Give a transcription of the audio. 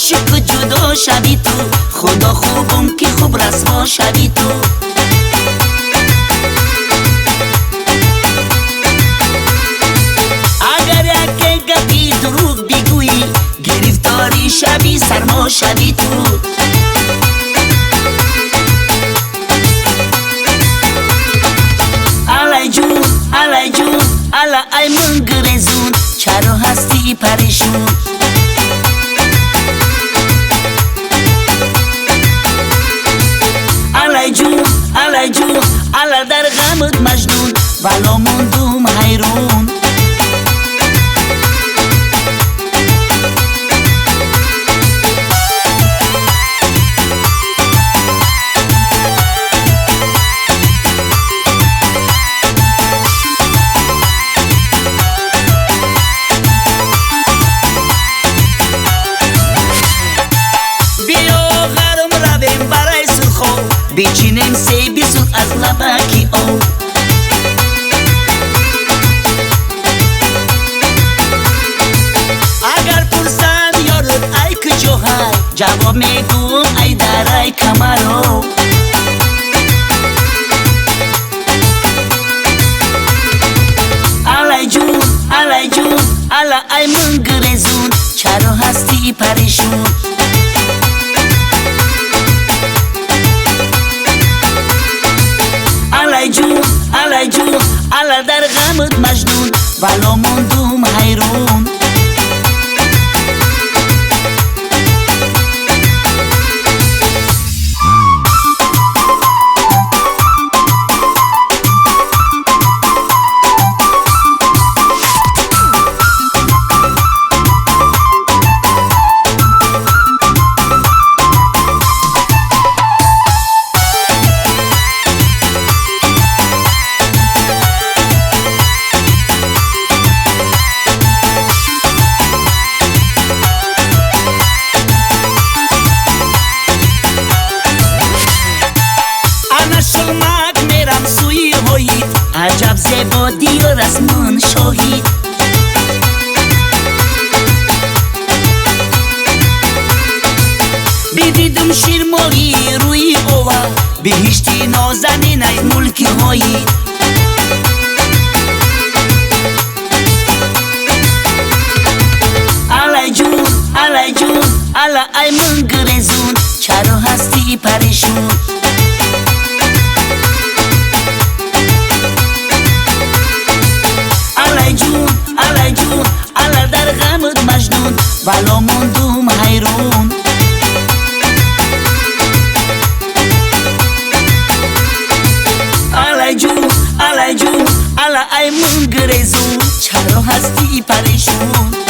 عاشق جدا شوی تو، خدا خوبم که خوب رسوا شوی تو. اگر یک گپی دروغ بگویی گرفتاری شوی سرما شوی تو. الای جون الای جون الای من گرزون، چرا هستی پریشون؟ الای جون الای جون الا در غمت مجنون، ولا موندم حیرون. بچینم سیبی زود از لبکی او. اگر پرسند یارت ای کجاهای، جواب میگویم ای درای کمرو. الای جون الای جون الای من گرزون، چرا هستی پریشون؟ الای جون الای جون الا در غمت مجنون، ولا موندم حیرون. شمک میرم سوی هویت، عجب زیبا دیار از من شاهید. بدیدم شیر ماهی روی اوه، بهشتی نازنین ای ملک هویت. الای جون الای جون الای من گرزون، چرا هستی پریشون؟ الای جون الای جون الا در غمت مجنون، ولا موندم حیرون. الای جون الای جون الای من گرزون، چرا هستی پریشون؟